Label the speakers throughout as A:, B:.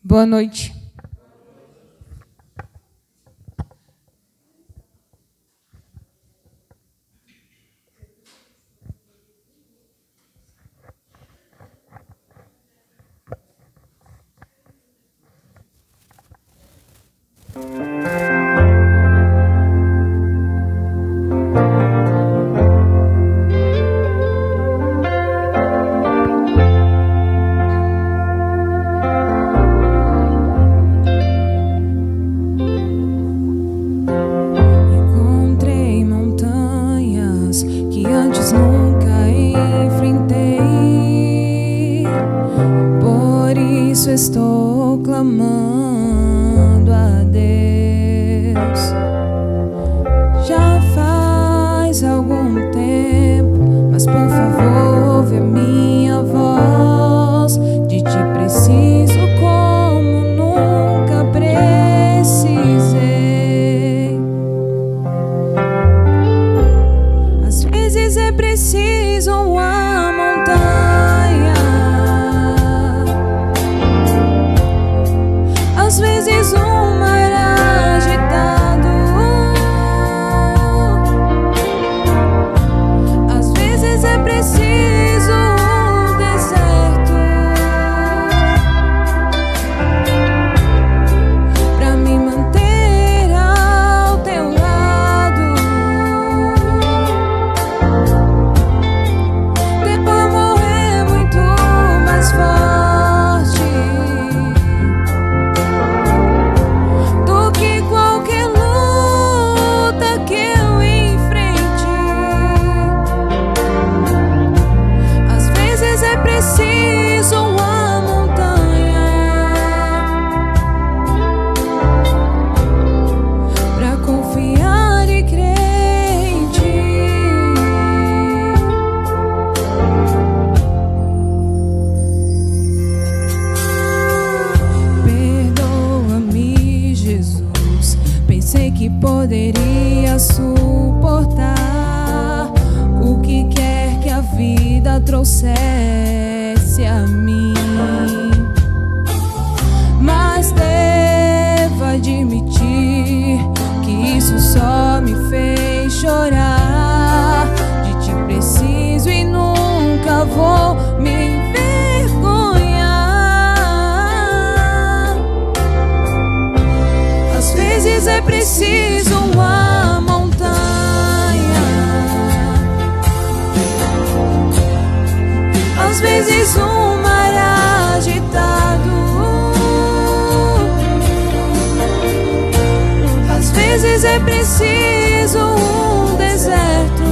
A: Boa noite. Encontrei montanhas que antes nunca enfrentei, por isso estou clamando a Deus. Já faz algum tempo, mas por favor ouve a minha voz. De ti preciso como nunca precisei. Às vezes é preciso uma montanha, às vezes um mar agitado, às vezes é preciso um deserto pra me manter ao teu lado. Teu amor é muito mais forte do que qualquer luta que eu enfrente. Às vezes é preciso uma montanha pra confiar e crer em ti. Perdoa-me, Jesus. Pensei que poderia suportar o que quer que a vida trouxesse a mim, mas devo admitir que isso só me fez chorar. De ti preciso e nunca vou me envergonhar. Às vezes é preciso uma montanha, às vezes um mar agitado, às vezes é preciso um deserto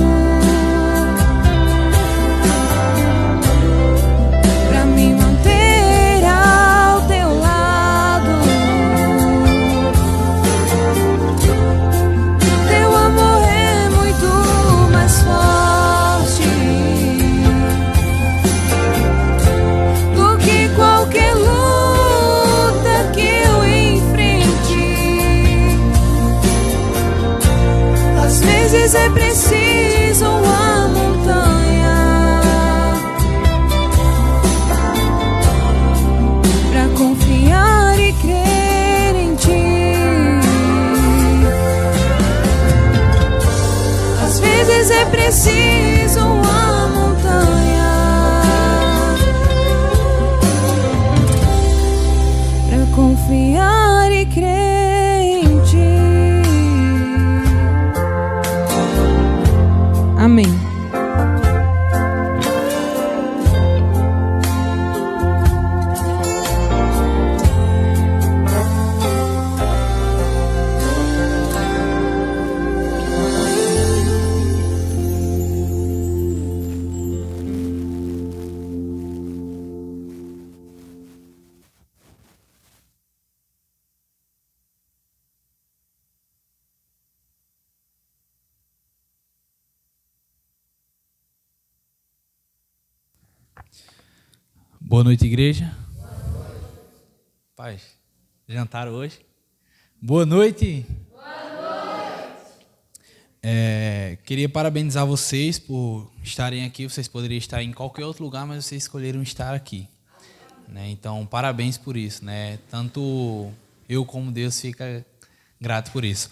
A: pra me manter ao teu lado. Teu amor é muito mais forte do que qualquer luta que eu enfrente. Às vezes é preciso uma montanha pra confiar e crer em ti. Às vezes é preciso uma montanha pra confiar e crer em ti. Amém.
B: Boa noite, igreja. Paz, jantaram hoje? Boa noite. Queria parabenizar vocês por estarem aqui. Vocês poderiam estar em qualquer outro lugar, mas vocês escolheram estar aqui. né? Então, parabéns por isso, né? Tanto eu como Deus fica grato por isso.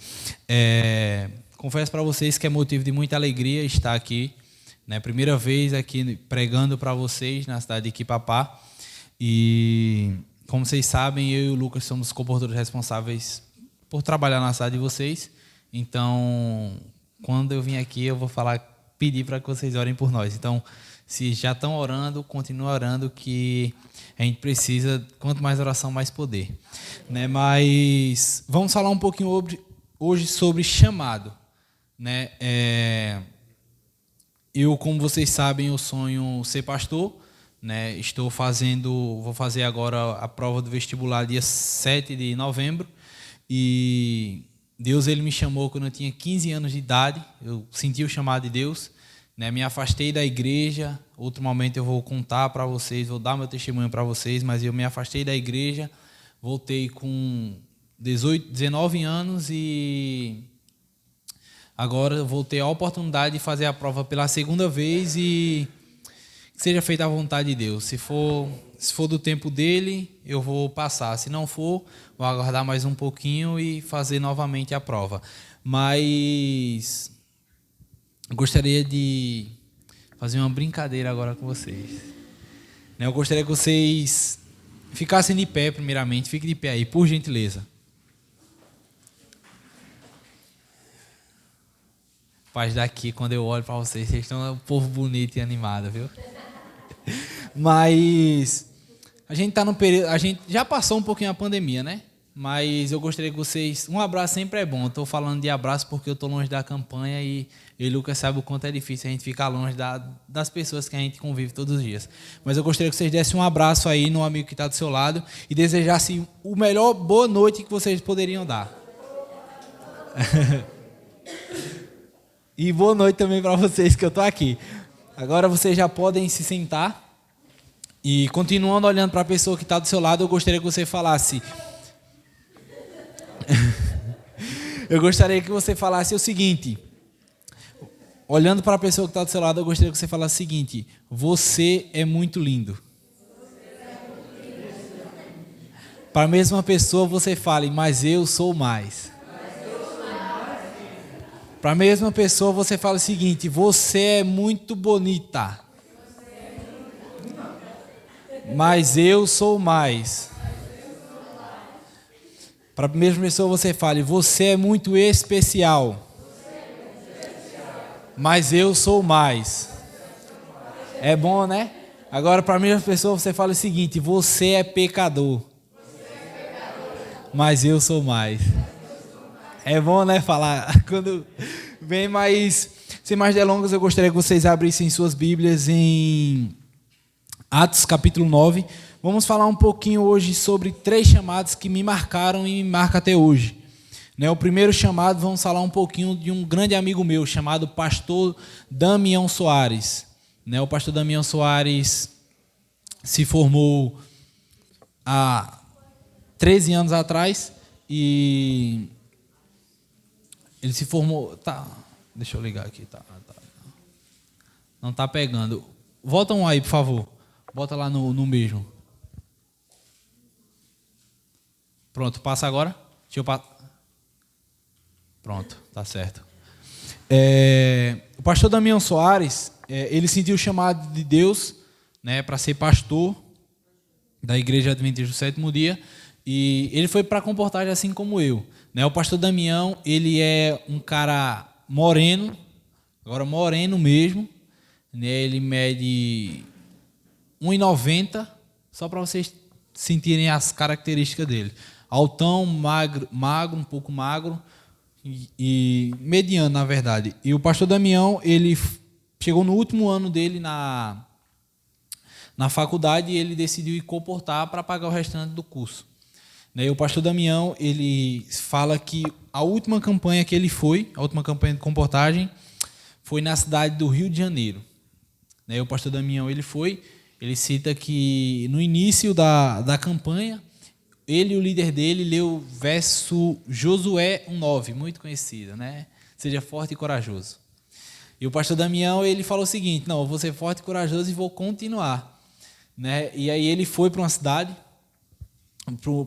B: Confesso para vocês que é motivo de muita alegria estar aqui, né? Primeira vez aqui pregando para vocês na cidade de Iquipapá. E, como vocês sabem, eu e o Lucas somos comportadores responsáveis por trabalhar na cidade de vocês. Então, quando eu vim aqui, eu vou pedir para que vocês orem por nós. Então, se já estão orando, continue orando, que a gente precisa, quanto mais oração, mais poder, né? Mas vamos falar um pouquinho hoje sobre chamado, né? Eu, como vocês sabem, eu sonho ser pastor, né? Vou fazer agora a prova do vestibular dia 7 de novembro, e Deus ele me chamou quando eu tinha 15 anos de idade. Eu senti o chamado de Deus, né? Me afastei da igreja. Outro momento eu vou contar para vocês, vou dar meu testemunho para vocês, mas eu me afastei da igreja, voltei com 19 anos e agora eu vou ter a oportunidade de fazer a prova pela segunda vez e que seja feita a vontade de Deus. Se for do tempo dele, eu vou passar. Se não for, vou aguardar mais um pouquinho e fazer novamente a prova. Mas eu gostaria de fazer uma brincadeira agora com vocês. Eu gostaria que vocês ficassem de pé primeiramente. Fique de pé aí, por gentileza. Paz daqui, quando eu olho para vocês estão um povo bonito e animado, viu? Mas a gente está no período, a gente já passou um pouquinho a pandemia, né? Mas eu gostaria que vocês... Um abraço sempre é bom. Estou falando de abraço porque eu estou longe da campanha e o Lucas sabe o quanto é difícil a gente ficar longe das pessoas que a gente convive todos os dias. Mas eu gostaria que vocês dessem um abraço aí no amigo que está do seu lado e desejassem o melhor boa noite que vocês poderiam dar. E boa noite também para vocês que eu estou aqui. Agora vocês já podem se sentar. E continuando olhando para a pessoa que está do seu lado, eu gostaria que você falasse... Eu gostaria que você falasse o seguinte. Olhando para a pessoa que está do seu lado, eu gostaria que você falasse o seguinte: você é muito lindo. Para a mesma pessoa você fale, mas eu sou mais. Para a mesma pessoa você fala o seguinte: você é muito bonita. Mas eu sou mais. Para a mesma pessoa você fale, você é muito especial. Mas eu sou mais. É bom, né? Agora para a mesma pessoa você fala o seguinte, você é pecador. Mas eu sou mais. É bom, né? Falar quando vem, mas sem mais delongas, eu gostaria que vocês abrissem suas Bíblias em Atos capítulo 9. Vamos falar um pouquinho hoje sobre 3 chamados que me marcaram e me marcam até hoje. O primeiro chamado, vamos falar um pouquinho de um grande amigo meu, chamado Pastor Damião Soares. O Pastor Damião Soares se formou há 13 anos atrás e ele se formou... Deixa eu ligar aqui. Não está pegando. Volta um aí, por favor. Bota lá no mesmo. Pronto, passa agora. Pronto, tá certo. O pastor Damião Soares, ele sentiu o chamado de Deus, né, para ser pastor da Igreja Adventista do Sétimo Dia, e ele foi para a Comportagem assim como eu. O pastor Damião, ele é um cara moreno, agora moreno mesmo, né, ele mede 1,90, só para vocês sentirem as características dele. Altão, magro, um pouco magro e mediano, na verdade. E o pastor Damião, ele chegou no último ano dele na faculdade e ele decidiu ir comportar para pagar o restante do curso. E o pastor Damião, ele fala que a última campanha que ele foi, a última campanha de comportagem, foi na cidade do Rio de Janeiro. O pastor Damião, ele cita que no início da campanha, ele e o líder dele leu o verso Josué 1,9, muito conhecido, né? Seja forte e corajoso. E o pastor Damião, ele falou o seguinte: não, eu vou ser forte e corajoso e vou continuar. né? E aí ele foi para uma cidade,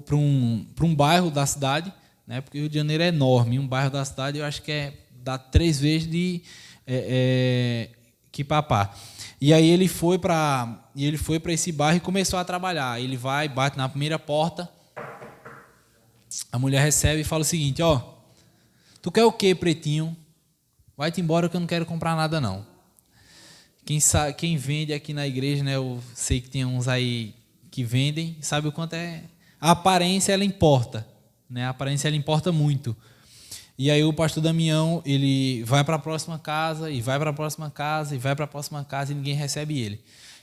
B: para um bairro da cidade, né? Porque o Rio de Janeiro é enorme. Um bairro da cidade eu acho que dá 3 vezes de Quipapá. E aí ele foi para esse bairro e começou a trabalhar. Ele vai, bate na primeira porta, a mulher recebe e fala o seguinte: ó, tu quer o quê, pretinho? Vai-te embora que eu não quero comprar nada não. Quem vende aqui na igreja, né? Eu sei que tem uns aí que vendem, sabe o quanto é. A aparência ela importa, né? A aparência ela importa muito. E aí o pastor Damião, ele vai para a próxima casa, e vai para a próxima casa, e vai para a próxima casa, e ninguém recebe ele.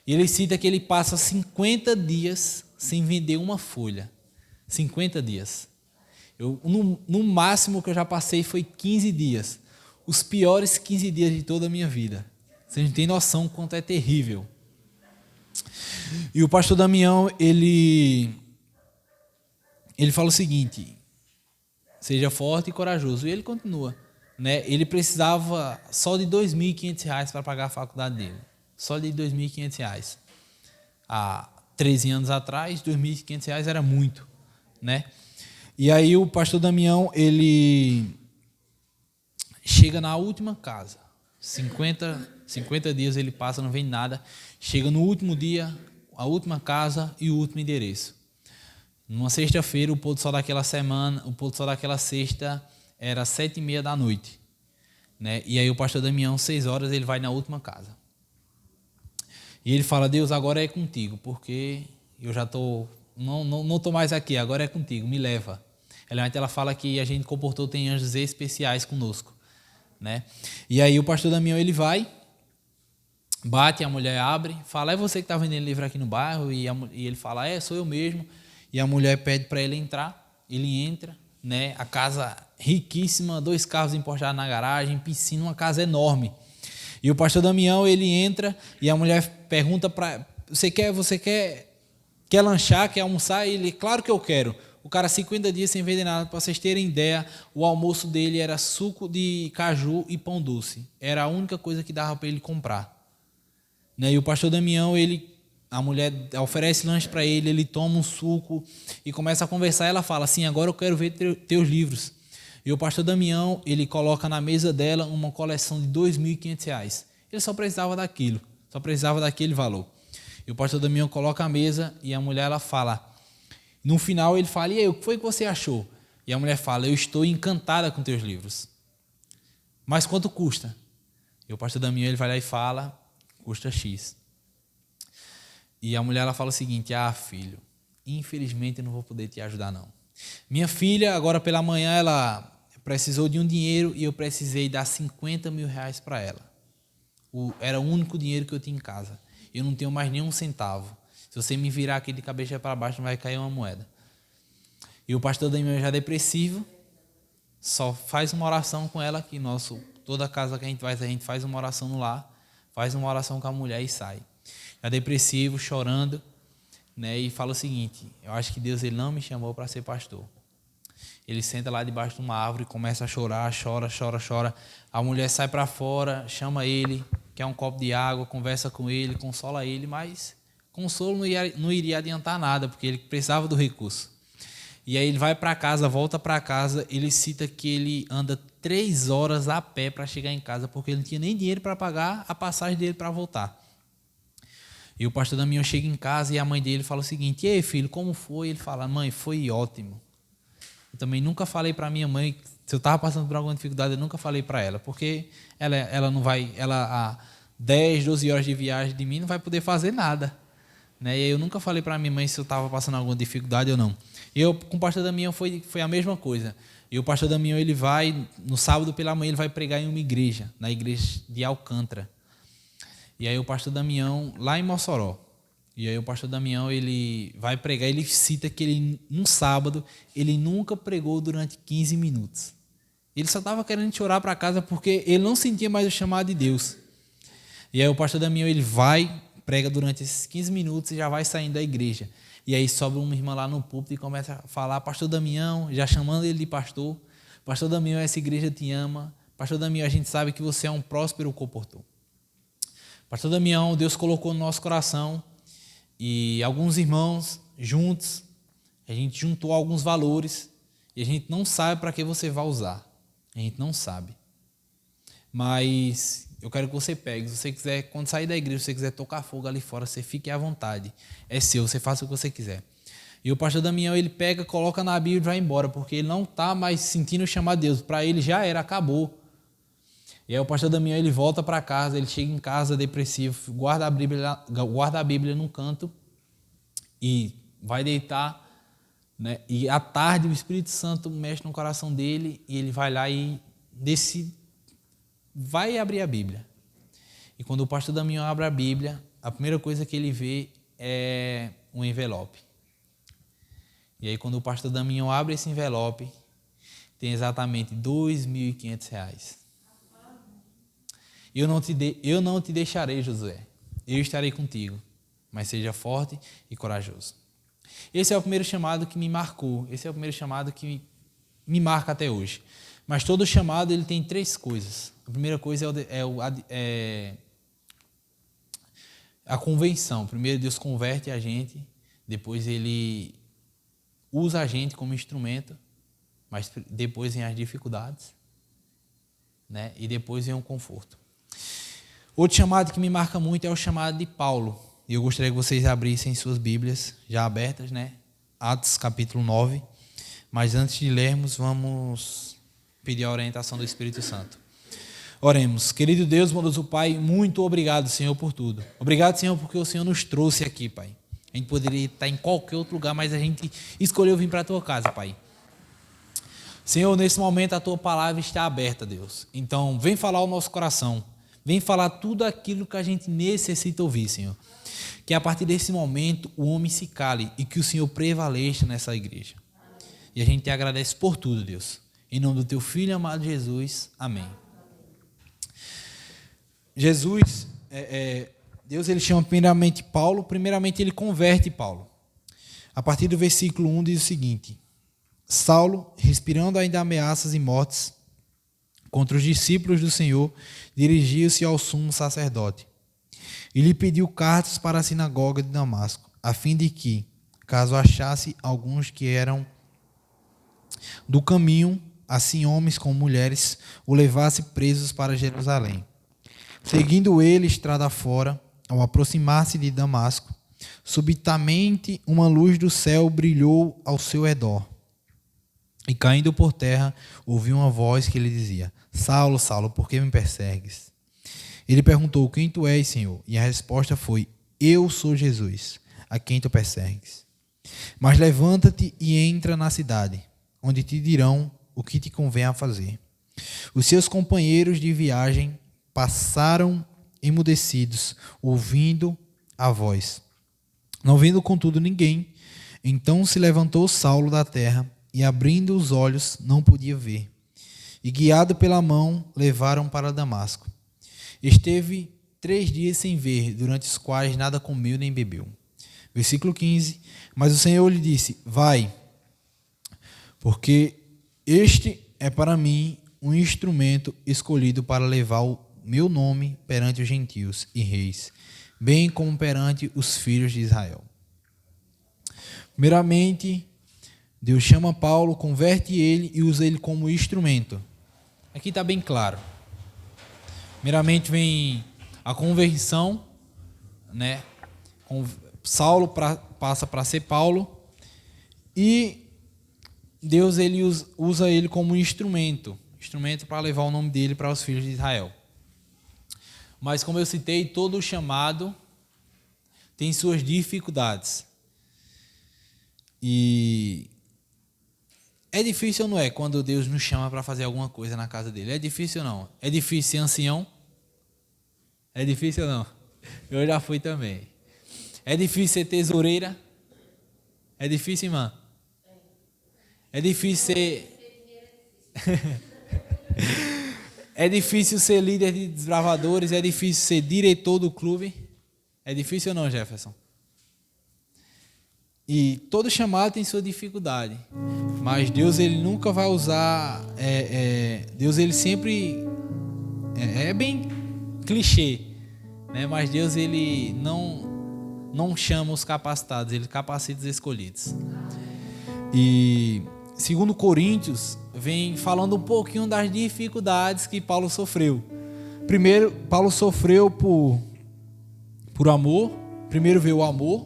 B: E ele cita que ele passa 50 dias sem vender uma folha. 50 dias. No máximo que eu já passei foi 15 dias. Os piores 15 dias de toda a minha vida. Vocês não têm noção o quanto é terrível. E o pastor Damião, ele fala o seguinte: seja forte e corajoso. E ele continua, né? Ele precisava só de R$ 2.500 para pagar a faculdade dele. Só de R$ 2.500. Há 13 anos atrás, R$ 2.500 era muito, né? E aí o pastor Damião, ele chega na última casa. 50 dias ele passa, não vende nada. Chega no último dia, a última casa e o último endereço. Numa sexta-feira, o pôr do sol daquela semana, o pôr do sol daquela sexta era 7h30 da noite, né? E aí o pastor Damião, 6 horas, ele vai na última casa. E ele fala: Deus, agora é contigo, porque eu já não estou mais aqui, agora é contigo, me leva. Ela fala que a gente comportou, tem anjos especiais conosco, né? E aí o pastor Damião, ele vai, bate, a mulher abre, fala: é você que está vendendo livro aqui no bairro? E ele fala: sou eu mesmo. E a mulher pede para ele entrar, ele entra, né? A casa riquíssima, 2 carros importados na garagem, piscina, uma casa enorme. E o pastor Damião, ele entra e a mulher pergunta para você quer lanchar, quer almoçar? E ele: claro que eu quero. O cara 50 dias sem vender nada. Para vocês terem ideia, o almoço dele era suco de caju e pão doce. Era a única coisa que dava para ele comprar, né? E o pastor Damião, a mulher oferece lanche para ele, ele toma um suco e começa a conversar. Ela fala assim: agora eu quero ver teus livros. E o pastor Damião, ele coloca na mesa dela uma coleção de R$ 2.500. Ele só precisava daquilo, só precisava daquele valor. E o pastor Damião coloca a mesa e a mulher, ela fala, no final ele fala: e aí, o que foi que você achou? E a mulher fala: eu estou encantada com teus livros. Mas quanto custa? E o pastor Damião, ele vai lá e fala: custa X. E a mulher, ela fala o seguinte: filho, infelizmente eu não vou poder te ajudar não. Minha filha, agora pela manhã, ela precisou de um dinheiro e eu precisei dar R$50 mil para ela. Era o único dinheiro que eu tinha em casa. Eu não tenho mais nenhum centavo. Se você me virar aqui de cabeça para baixo, não vai cair uma moeda. E o pastor Damião, já depressivo, só faz uma oração com ela, que toda casa que a gente faz uma oração no lar, faz uma oração com a mulher e sai. Já depressivo, chorando, né? E fala o seguinte: eu acho que Deus, ele não me chamou para ser pastor. Ele senta lá debaixo de uma árvore, começa a chorar, chora. A mulher sai para fora, chama ele, quer um copo de água, conversa com ele, consola ele, mas consolo não iria adiantar nada, porque ele precisava do recurso. E aí ele vai para casa, volta para casa, ele cita que ele anda 3 horas a pé para chegar em casa, porque ele não tinha nem dinheiro para pagar a passagem dele para voltar. E o pastor Damião chega em casa e a mãe dele fala o seguinte: e aí, filho, como foi? Ele fala: mãe, foi ótimo. Eu também nunca falei para minha mãe, se eu estava passando por alguma dificuldade, eu nunca falei para ela, porque ela não vai, ela a 10, 12 horas de viagem de mim não vai poder fazer nada, né? E eu nunca falei para minha mãe se eu estava passando alguma dificuldade ou não. E eu, com o pastor Damião, foi a mesma coisa. E o pastor Damião, ele vai, no sábado pela manhã, ele vai pregar em uma igreja, na igreja de Alcântara. E aí o pastor Damião, lá em Mossoró, e aí o pastor Damião, ele vai pregar, ele cita que ele, num sábado, ele nunca pregou durante 15 minutos. Ele só estava querendo chorar para casa porque ele não sentia mais o chamado de Deus. E aí o pastor Damião, ele vai, prega durante esses 15 minutos e já vai saindo da igreja. E aí sobe uma irmã lá no púlpito e começa a falar: pastor Damião, já chamando ele de pastor: pastor Damião, essa igreja te ama. Pastor Damião, a gente sabe que você é um próspero comportor. Pastor Damião, Deus colocou no nosso coração E alguns irmãos juntos, a gente juntou alguns valores e a gente não sabe para que você vai usar. A gente não sabe. Mas eu quero que você pegue. Se você quiser, quando sair da igreja, se você quiser tocar fogo ali fora, você fique à vontade. É seu, você faça o que você quiser. E o pastor Damião, ele pega, coloca na Bíblia e vai embora, porque ele não está mais sentindo o chamado de Deus. Para ele já era, acabou. E aí o pastor Damião, ele volta para casa, ele chega em casa depressivo, guarda a Bíblia num canto e vai deitar, né? E à tarde o Espírito Santo mexe no coração dele e ele vai lá e decide, vai abrir a Bíblia. E quando o pastor Damião abre a Bíblia, a primeira coisa que ele vê é um envelope. E aí quando o pastor Damião abre esse envelope, tem exatamente R$2.500. Eu não te deixarei, Josué. Eu estarei contigo, mas seja forte e corajoso. Esse é o primeiro chamado que me marcou. Esse é o primeiro chamado que me marca até hoje. Mas todo chamado ele tem 3 coisas. A primeira coisa é a convenção. Primeiro Deus converte a gente, depois Ele usa a gente como instrumento, mas depois vem as dificuldades, né? E depois vem o conforto. Outro chamado que me marca muito é o chamado de Paulo. E eu gostaria que vocês abrissem suas Bíblias já abertas, né? Atos capítulo 9. Mas antes de lermos, vamos pedir a orientação do Espírito Santo. Oremos. Querido Deus, bondoso Pai, muito obrigado, Senhor, por tudo. Obrigado, Senhor, porque o Senhor nos trouxe aqui, Pai. A gente poderia estar em qualquer outro lugar, mas a gente escolheu vir para a Tua casa, Pai. Senhor, nesse momento a Tua palavra está aberta, Deus. Então, vem falar ao nosso coração. Vem falar tudo aquilo que a gente necessita ouvir, Senhor. Que a partir desse momento o homem se cale e que o Senhor prevaleça nessa igreja. E a gente te agradece por tudo, Deus. Em nome do Teu Filho amado Jesus. Amém. Jesus, Deus ele chama primeiramente Paulo, primeiramente ele converte Paulo. A partir do versículo 1 diz o seguinte: Saulo, respirando ainda ameaças e mortes contra os discípulos do Senhor, dirigiu-se ao sumo sacerdote e lhe pediu cartas para a sinagoga de Damasco, a fim de que, caso achasse alguns que eram do caminho, assim homens como mulheres, o levasse presos para Jerusalém. Seguindo ele estrada fora, ao aproximar-se de Damasco, subitamente uma luz do céu brilhou ao seu redor. E caindo por terra, ouviu uma voz que lhe dizia: Saulo, Saulo, por que me persegues? Ele perguntou: quem tu és, Senhor? E a resposta foi: eu sou Jesus, a quem tu persegues. Mas levanta-te e entra na cidade, onde te dirão o que te convém a fazer. Os seus companheiros de viagem passaram emudecidos, ouvindo a voz. Não vendo, contudo, ninguém, então se levantou Saulo da terra, e abrindo os olhos, não podia ver. E guiado pela mão, levaram para Damasco. Esteve 3 dias sem ver, durante os quais nada comeu nem bebeu. Versículo 15. Mas o Senhor lhe disse: vai, porque este é para mim um instrumento escolhido para levar o meu nome perante os gentios e reis, bem como perante os filhos de Israel. Primeiramente, Deus chama Paulo, converte ele e usa ele como instrumento. Aqui está bem claro. Primeiramente vem a conversão, né? Saulo passa para ser Paulo e Deus ele usa ele como instrumento para levar o nome dele para os filhos de Israel. Mas como eu citei, todo chamado tem suas dificuldades. E é difícil ou não é quando Deus nos chama para fazer alguma coisa na casa dele? É difícil ou não? É difícil ser ancião? É difícil ou não? Eu já fui também. É difícil ser tesoureira? É difícil, irmã? É difícil ser... É difícil ser líder de desbravadores? É difícil ser diretor do clube? É difícil ou não, Jefferson? E todo chamado tem sua dificuldade. Mas Deus ele nunca vai usar... Deus ele sempre... É bem clichê, né? Mas Deus ele não não chama os capacitados, ele capacita os escolhidos. E segundo Coríntios, vem falando um pouquinho das dificuldades que Paulo sofreu. Primeiro, Paulo sofreu por amor. Primeiro veio o amor,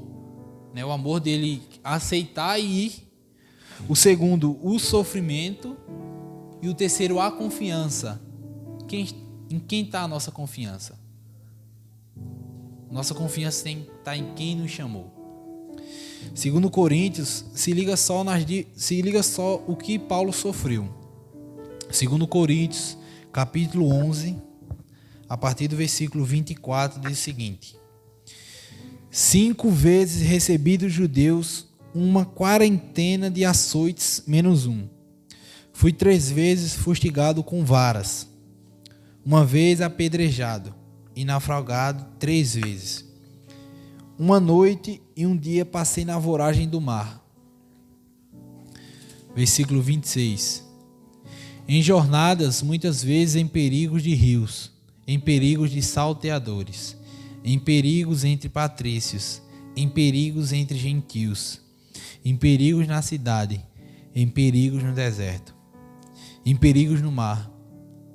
B: né? O amor dele aceitar e ir. O segundo, o sofrimento. E o terceiro, a confiança. Em quem está a nossa confiança? Nossa confiança tem que estar em quem nos chamou. Segundo Coríntios, se liga só o que Paulo sofreu. Segundo Coríntios, capítulo 11, a partir do versículo 24, diz o seguinte: 5 vezes recebi dos judeus uma quarentena de açoites menos um. Fui 3 vezes fustigado com varas, uma vez apedrejado e naufragado 3 vezes. Uma noite e um dia passei na voragem do mar. Versículo 26. Em jornadas, muitas vezes em perigos de rios, em perigos de salteadores, em perigos entre patrícios, em perigos entre gentios, em perigos na cidade, em perigos no deserto, em perigos no mar,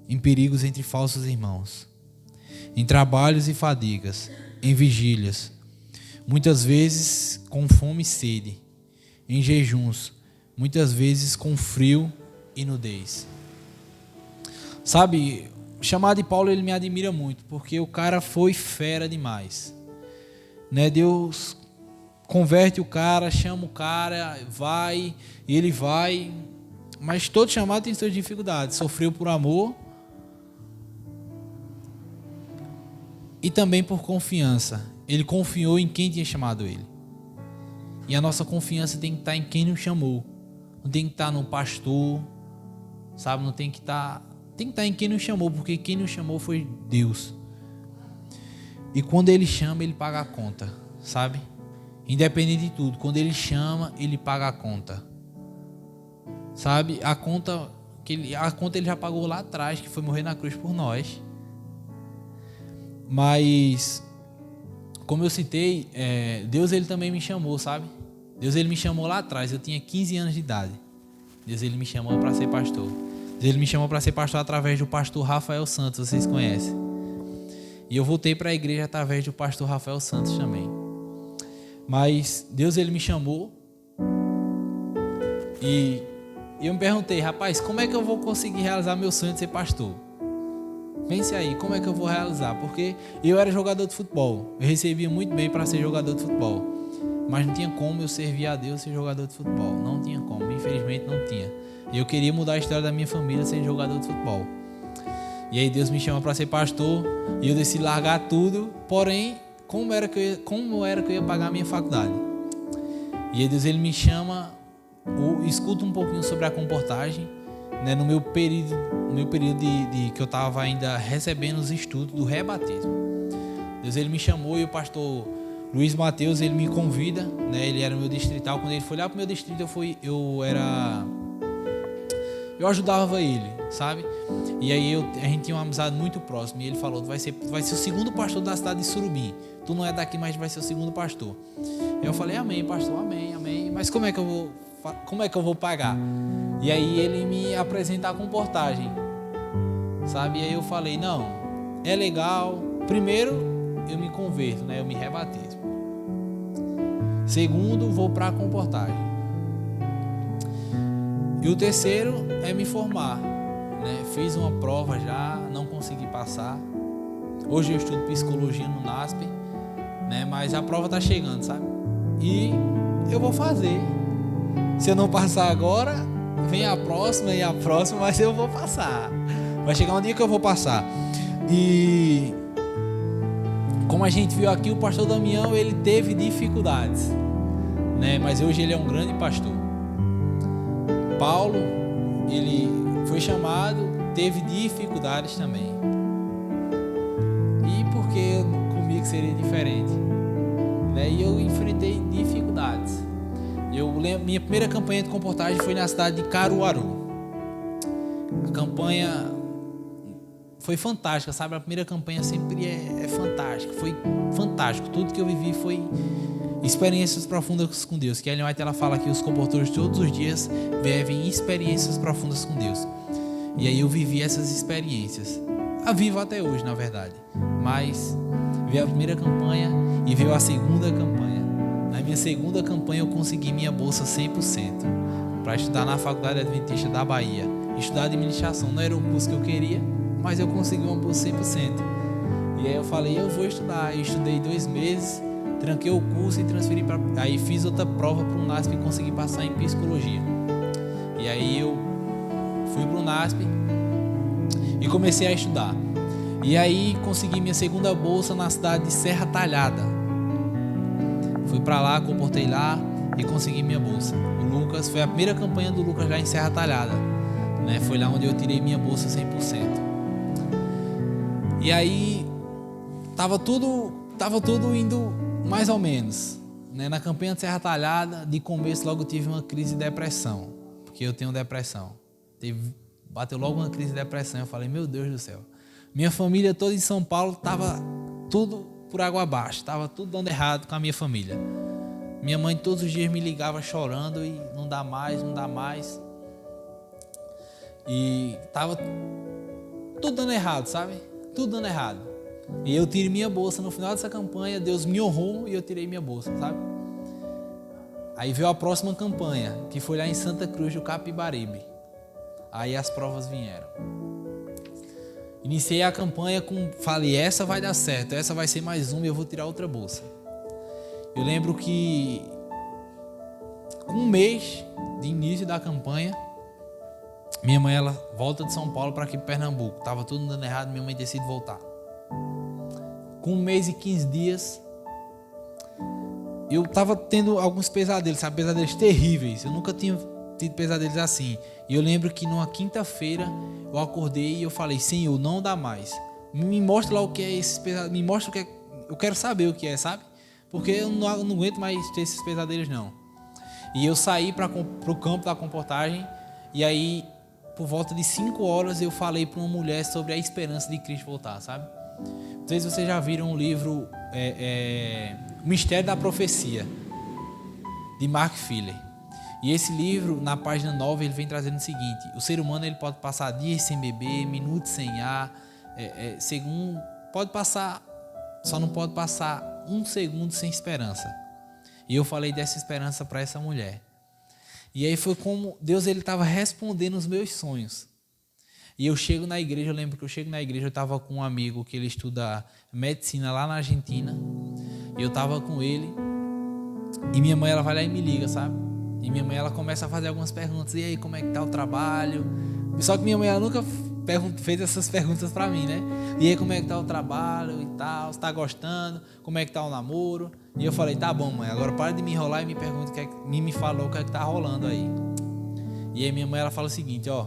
B: em perigos entre falsos irmãos, em trabalhos e fadigas, em vigílias, muitas vezes com fome e sede, em jejuns, muitas vezes com frio e nudez. Sabe, o chamado de Paulo, ele me admira muito, porque o cara foi fera demais, né? Deus converte o cara, chama o cara, vai, e ele vai, mas todo chamado tem suas dificuldades. Sofreu por amor e também por confiança. Ele confiou em quem tinha chamado ele. E a nossa confiança tem que estar em quem nos chamou. Não tem que estar no pastor, sabe? Não tem que estar... Tem que estar em quem nos chamou, porque quem nos chamou foi Deus. E quando Ele chama, Ele paga a conta, sabe? Independente de tudo, quando Ele chama, Ele paga a conta. Sabe? A conta Ele já pagou lá atrás, que foi morrer na cruz por nós. Mas, como eu citei, Deus Ele também me chamou, sabe? Deus Ele me chamou lá atrás, eu tinha 15 anos de idade. Deus Ele me chamou para ser pastor. Ele me chamou para ser pastor através do pastor Rafael Santos, vocês conhecem. E eu voltei para a igreja através do pastor Rafael Santos também. Mas Deus ele me chamou e eu me perguntei, rapaz, como é que eu vou conseguir realizar meu sonho de ser pastor? Pense aí, como é que eu vou realizar? Porque eu era jogador de futebol, eu recebia muito bem para ser jogador de futebol, mas não tinha como eu servir a Deus ser jogador de futebol, não tinha como, infelizmente não tinha. E eu queria mudar a história da minha família sendo jogador de futebol. E aí Deus me chama para ser pastor e eu decidi largar tudo. Porém, como era que eu ia pagar a minha faculdade? E aí Deus ele me chama, escuta um pouquinho sobre a comportagem, né, no meu período de que eu estava ainda recebendo os estudos do rebatismo. Deus ele me chamou e o pastor Luiz Mateus ele me convida, né, ele era meu distrital. Quando ele foi lá para o meu distrito, eu ajudava ele, sabe? E aí a gente tinha uma amizade muito próxima. E ele falou, vai ser o segundo pastor da cidade de Surubim. Tu não é daqui, mas vai ser o segundo pastor. Eu falei, amém, pastor, amém, amém. Mas como é que eu vou pagar? E aí ele me apresenta a comportagem, sabe? E aí eu falei, não, é legal. Primeiro, eu me converto, né? Eu me rebatizo. Segundo, vou para a comportagem. E o terceiro é me formar, né? Fiz uma prova já, não consegui passar. Hoje eu estudo psicologia no NASP, né? Mas a prova está chegando, sabe? E eu vou fazer. Se eu não passar agora, vem a próxima, mas eu vou passar. Vai chegar um dia que eu vou passar. E como a gente viu aqui, o pastor Damião, ele teve dificuldades, né? Mas hoje ele é um grande pastor. Paulo, ele foi chamado, teve dificuldades também. E por que comigo seria diferente? Né? E eu enfrentei dificuldades. Eu lembro, minha primeira campanha de comportagem foi na cidade de Caruaru. A campanha foi fantástica, sabe? A primeira campanha sempre é fantástica. Foi fantástico. Tudo que eu vivi foi experiências profundas com Deus. Que a Ellen White, ela fala que os comportadores todos os dias vivem experiências profundas com Deus. E aí eu vivi essas experiências. A vivo até hoje, na verdade. Mas veio a primeira campanha e veio a segunda campanha. Na minha segunda campanha eu consegui minha bolsa 100% para estudar na Faculdade Adventista da Bahia. Estudar administração não era o curso que eu queria, mas eu consegui uma bolsa 100%. E aí eu falei, eu vou estudar. Eu estudei 2 meses, tranquei o curso e transferi para... Aí fiz outra prova para o NASP e consegui passar em psicologia. E aí eu fui para o NASP e comecei a estudar. E aí consegui minha segunda bolsa na cidade de Serra Talhada. Fui para lá, comportei lá e consegui minha bolsa. O Lucas, foi a primeira campanha do Lucas lá em Serra Talhada, né? Foi lá onde eu tirei minha bolsa 100%. E aí tava tudo indo mais ou menos, né? Na campanha de Serra Talhada, de começo logo tive uma crise de depressão, porque eu tenho depressão. Bateu logo uma crise de depressão. Eu falei, meu Deus do céu. Minha família toda em São Paulo estava tudo por água abaixo. Estava tudo dando errado com a minha família. Minha mãe todos os dias me ligava chorando e não dá mais. E estava tudo dando errado, sabe? Tudo dando errado. E eu tirei minha bolsa. No final dessa campanha, Deus me honrou e eu tirei minha bolsa, sabe? Aí veio a próxima campanha, que foi lá em Santa Cruz do Capibaribe. Aí as provas vieram. Iniciei a campanha falei, essa vai dar certo, essa vai ser mais uma e eu vou tirar outra bolsa. Eu lembro que com 1 mês de início da campanha, minha mãe, ela volta de São Paulo para aqui para Pernambuco. Tava tudo dando errado, minha mãe decide voltar. Com 1 mês e 15 dias, eu tava tendo alguns pesadelos, sabe? Pesadelos terríveis. Eu nunca tinha tido pesadelos assim. E eu lembro que numa quinta-feira eu acordei e eu falei, Senhor, não dá mais. Me mostra lá o que é esses pesadelos. Me mostra o que é. Eu quero saber o que é, sabe? Porque eu não aguento mais ter esses pesadelos, não. E eu saí para o campo da comportagem. E aí, por volta de 5 horas, eu falei para uma mulher sobre a esperança de Cristo voltar, sabe? Não sei se vocês já viram o livro O Mistério da Profecia, de Mark Fuller. E esse livro, na página 9, ele vem trazendo o seguinte: o ser humano, ele pode passar dias sem beber, minutos sem ar, segundo, pode passar, só não pode passar 1 segundo sem esperança. E eu falei dessa esperança para essa mulher. E aí foi como Deus, ele estava respondendo os meus sonhos. E eu chego na igreja, eu lembro que eu chego na igreja, eu estava com um amigo que ele estuda medicina lá na Argentina. E eu estava com ele. E minha mãe, ela vai lá e me liga, sabe? E minha mãe, ela começa a fazer algumas perguntas. E aí, como é que tá o trabalho? Só que minha mãe, ela nunca fez essas perguntas pra mim, né? E aí, como é que tá o trabalho e tal? Você tá gostando? Como é que tá o namoro? E eu falei, tá bom, mãe, agora para de me enrolar e me pergunta, me falou o que é que tá rolando aí. E aí minha mãe, ela fala o seguinte, ó,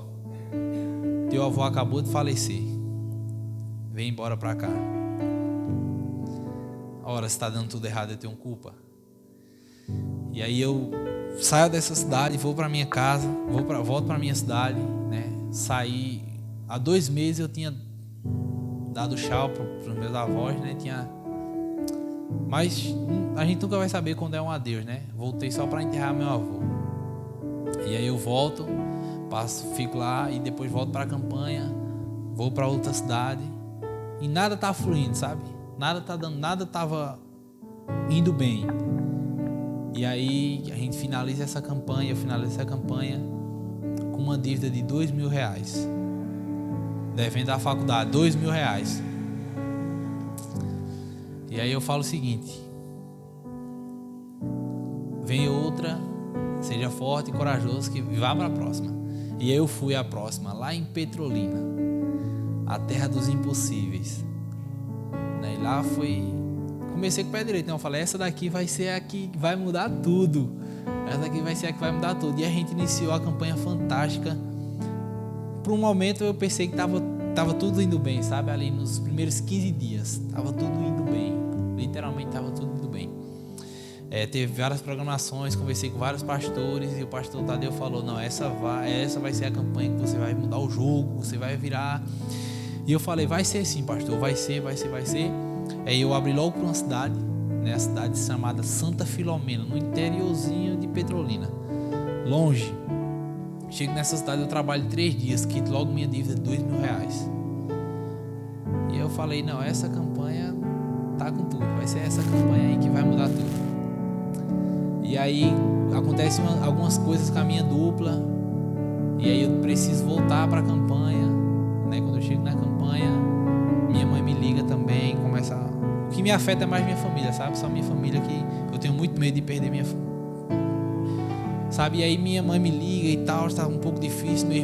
B: teu avô acabou de falecer. Vem embora pra cá. Ora, se tá dando tudo errado, eu tenho culpa. E aí eu saio dessa cidade, vou para minha casa, volto para minha cidade, né? Saí há 2 meses, eu tinha dado tchau para os meus avós, né? Mas a gente nunca vai saber quando é um adeus, né? Voltei só para enterrar meu avô. E aí eu volto, fico lá e depois volto para a campanha, vou para outra cidade e nada tá fluindo, sabe? Nada tá dando, nada tava indo bem. E aí a gente finaliza essa campanha, eu finalizo essa campanha com uma dívida de R$2.000. Devendo da faculdade, R$2.000. E aí eu falo o seguinte: vem outra, seja forte e corajoso que vá para a próxima. E aí eu fui à próxima, lá em Petrolina, a terra dos impossíveis. E lá comecei com o pé direito, então eu falei, essa daqui vai ser a que vai mudar tudo. Essa daqui vai ser a que vai mudar tudo. E a gente iniciou a campanha fantástica. Por um momento eu pensei que estava tudo indo bem, sabe? Ali nos primeiros 15 dias, estava tudo indo bem. Literalmente estava tudo indo bem. Teve várias programações, conversei com vários pastores e o pastor Tadeu falou, não, essa vai ser a campanha que você vai mudar o jogo, você vai virar. E eu falei, vai ser sim, pastor, vai ser. Aí eu abri logo para uma cidade, né, a cidade chamada Santa Filomena, no interiorzinho de Petrolina, longe. Chego nessa cidade, eu trabalho 3 dias, quito logo minha dívida de R$2.000. E eu falei, não, essa campanha tá com tudo, vai ser essa campanha aí que vai mudar tudo. E aí acontecem algumas coisas com a minha dupla, e aí eu preciso voltar para a campanha, né? Quando eu chego na campanha, minha mãe me liga também, começa. O que me afeta é mais minha família, sabe? Só minha família, que eu tenho muito medo de perder minha família. Sabe, e aí minha mãe me liga e tal, está um pouco difícil, meu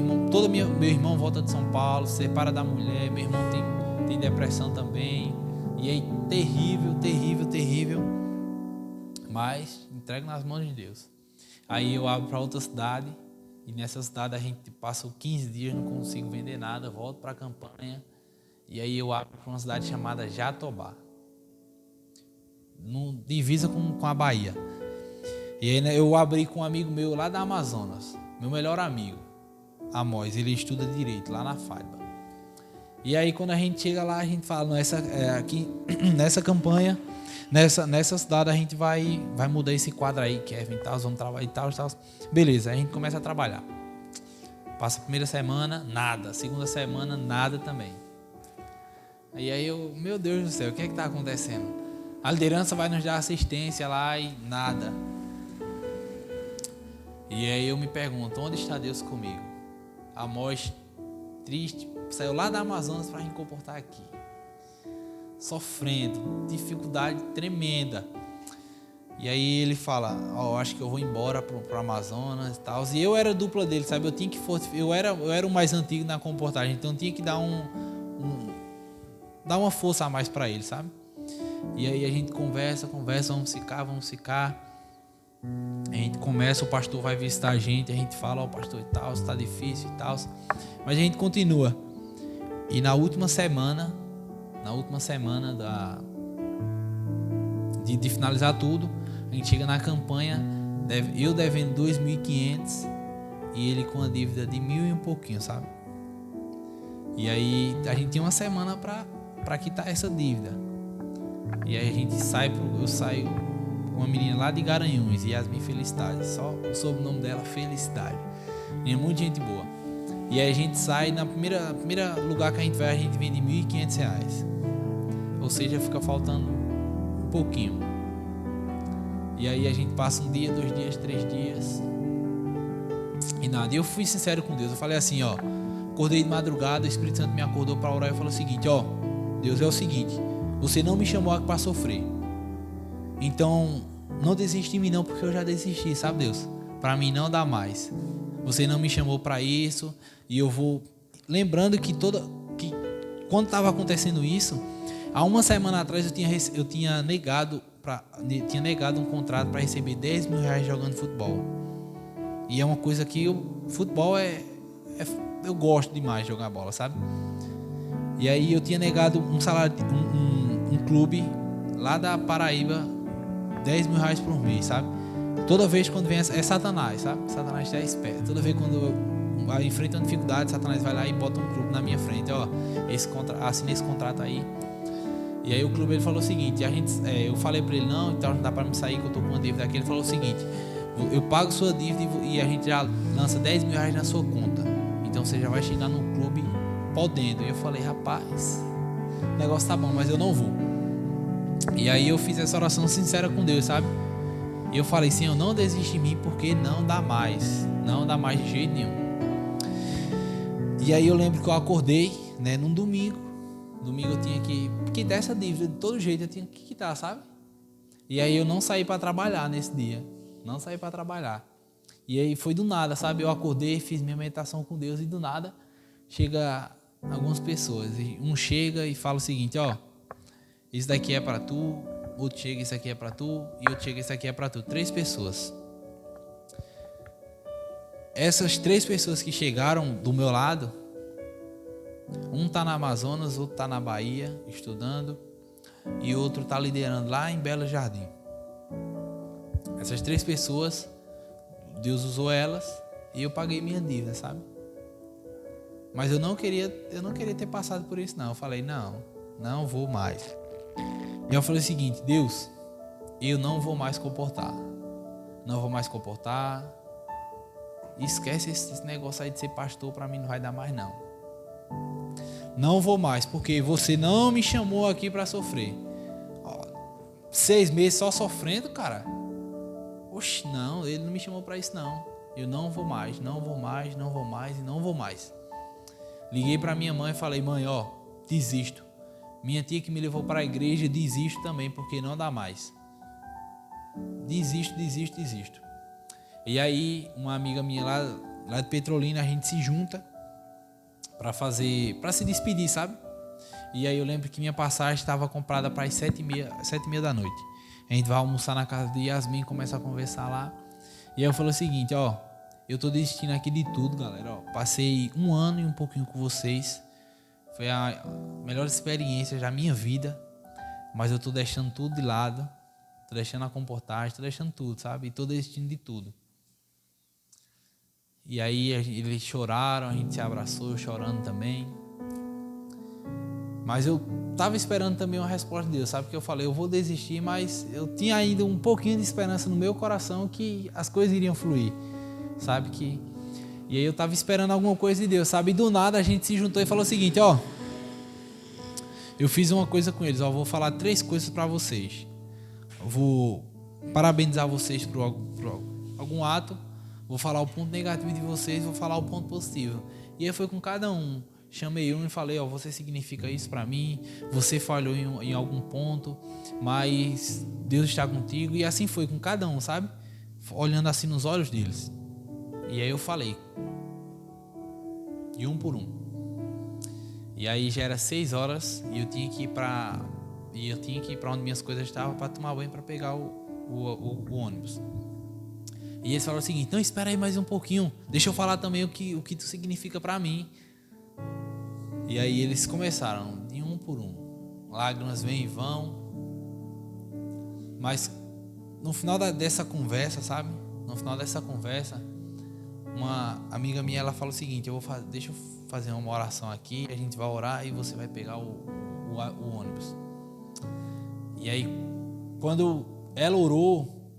B: irmão volta de São Paulo, se separa da mulher, meu irmão tem depressão também, e aí terrível, mas entrego nas mãos de Deus. Aí eu abro para outra cidade, e nessa cidade a gente passa 15 dias, não consigo vender nada, volto para a campanha, e aí eu abro para uma cidade chamada Jatobá, divisa com a Bahia. E aí, né, eu abri com um amigo meu lá da Amazonas, meu melhor amigo, Amós, ele estuda Direito lá na FAIBA. E aí quando a gente chega lá, a gente fala, aqui nessa campanha, nessa cidade a gente vai mudar esse quadro aí, Kevin, e tal, vamos trabalhar e tal. Beleza, aí a gente começa a trabalhar. Passa a primeira semana, nada. Segunda semana, nada também. E aí meu Deus do céu, o que é que está acontecendo? A liderança vai nos dar assistência lá e nada. E aí eu me pergunto, onde está Deus comigo? Amós, triste, saiu lá da Amazonas para me comportar aqui, sofrendo, dificuldade tremenda. E aí ele fala, acho que eu vou embora para o Amazonas e tal. E eu era dupla dele, sabe? Eu era o mais antigo na comportagem, então eu tinha que dar dar uma força a mais para ele, sabe? E aí a gente conversa, vamos ficar. A gente começa, o pastor vai visitar a gente fala, pastor e tal, está difícil e tal. Mas a gente continua. E na última semana de finalizar tudo, a gente chega na campanha, eu devendo 2.500 e ele com a dívida de 1.000 e um pouquinho, sabe? E aí a gente tem uma semana para quitar essa dívida. E aí a gente eu saio com uma menina lá de Garanhuns, Yasmin Felicidade, só o sobrenome dela, Felicidade. E é muita gente boa. E aí a gente sai, na primeira lugar que a gente vai, a gente vende R$1.500. Ou seja, fica faltando um pouquinho. E aí a gente passa 1 dia, 2 dias, 3 dias e nada. E eu fui sincero com Deus, eu falei assim, acordei de madrugada, o Espírito Santo me acordou para orar e falou o seguinte, Deus, é o seguinte, você não me chamou para sofrer, então não desiste de mim não, porque eu já desisti, sabe, Deus? Para mim não dá mais. Você não me chamou para isso. E eu vou lembrando que quando estava acontecendo isso, há uma semana atrás eu tinha negado um contrato para receber R$10.000 jogando futebol. E é uma coisa que futebol eu gosto demais de jogar bola, sabe? E aí eu tinha negado um salário, um clube lá da Paraíba, R$10.000 por mês, sabe? Toda vez quando vem, é Satanás, sabe? Satanás está esperto. Toda vez quando eu enfrento uma dificuldade, Satanás vai lá e bota um clube na minha frente, assina esse contrato aí. E aí o clube, ele falou o seguinte, eu falei para ele, não, então não dá para me sair que eu tô com uma dívida aqui. Ele falou o seguinte, eu pago sua dívida e a gente já lança R$10.000 na sua conta. Então você já vai chegar no clube podendo. E eu falei, rapaz, o negócio tá bom, mas eu não vou. E aí eu fiz essa oração sincera com Deus, sabe? E eu falei, Senhor, não desiste de mim, porque não dá mais. Não dá mais de jeito nenhum. E aí eu lembro que eu acordei, né, num domingo. Domingo eu tinha que quitar essa dívida de todo jeito, eu tinha que quitar, sabe? E aí eu não saí para trabalhar nesse dia. Não saí para trabalhar. E aí foi do nada, sabe? Eu acordei, fiz minha meditação com Deus e do nada chega algumas pessoas. Um chega e fala o seguinte, isso daqui é para tu. Outro chega, isso aqui é para tu. E outro chega, isso aqui é para tu. 3 pessoas. Essas 3 pessoas que chegaram do meu lado, um tá na Amazonas, outro tá na Bahia estudando e outro tá liderando lá em Belo Jardim. Essas 3 pessoas, Deus usou elas e eu paguei minha dívida, sabe? Mas eu não queria ter passado por isso, não. Eu falei, não vou mais. E eu falei o seguinte: Deus, eu não vou mais comportar. Não vou mais comportar. Esquece esse negócio aí de ser pastor, para mim não vai dar mais, não. Não vou mais, porque você não me chamou aqui para sofrer. 6 meses só sofrendo, cara. Oxe, não, ele não me chamou para isso, não. Eu não vou mais, não vou mais, não vou mais e não vou mais. Liguei para minha mãe e falei: mãe, desisto. Minha tia que me levou para a igreja, desisto também, porque não dá mais. Desisto. E aí, uma amiga minha lá de Petrolina, a gente se junta para se despedir, sabe? E aí eu lembro que minha passagem estava comprada para as 7h30 da noite. A gente vai almoçar na casa de Yasmin, começa a conversar lá. E aí eu falo o seguinte: eu tô desistindo aqui de tudo, galera. Passei 1 ano e um pouquinho com vocês. Foi a melhor experiência da minha vida. Mas eu tô deixando tudo de lado. Tô deixando a comportagem, tô deixando tudo, sabe? E tô desistindo de tudo. E aí eles choraram, a gente se abraçou, eu chorando também. Mas eu tava esperando também uma resposta de Deus, sabe? Porque eu falei, eu vou desistir, mas eu tinha ainda um pouquinho de esperança no meu coração que as coisas iriam fluir, sabe? E aí eu tava esperando alguma coisa de Deus, sabe? E do nada a gente se juntou e falou o seguinte: eu fiz uma coisa com eles, vou falar 3 coisas para vocês. Eu vou parabenizar vocês por algum ato, vou falar o ponto negativo de vocês, vou falar o ponto positivo. E aí foi com cada um. Chamei um e falei: você significa isso para mim, você falhou em algum ponto, mas Deus está contigo. E assim foi com cada um, sabe? Olhando assim nos olhos deles. E aí eu falei, de um por um. E aí já era 6 horas e eu tinha que ir para onde minhas coisas estavam para tomar banho, para pegar o ônibus. E eles falaram o seguinte: então espera aí mais um pouquinho, deixa eu falar também o que tu significa para mim. E aí eles começaram de um por um. Lágrimas vêm e vão. Mas no final dessa conversa, sabe? No final dessa conversa, uma amiga minha, ela fala o seguinte: deixa eu fazer uma oração aqui, a gente vai orar e você vai pegar o ônibus. E aí, quando ela orou,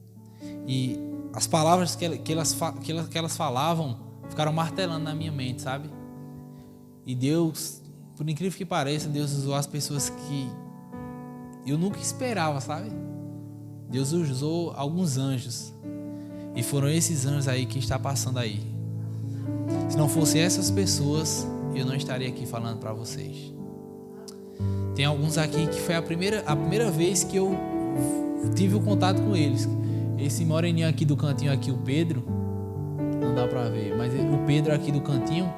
B: e as palavras que elas falavam ficaram martelando na minha mente, sabe? E Deus, por incrível que pareça, Deus usou as pessoas que eu nunca esperava, sabe? Deus usou alguns anjos. E foram esses anjos aí que está passando aí. Se não fossem essas pessoas, eu não estaria aqui falando para vocês. Tem alguns aqui que foi a primeira vez que eu tive o contato com eles. Esse moreninho aqui do cantinho aqui, o Pedro, não dá para ver, mas o Pedro aqui do cantinho,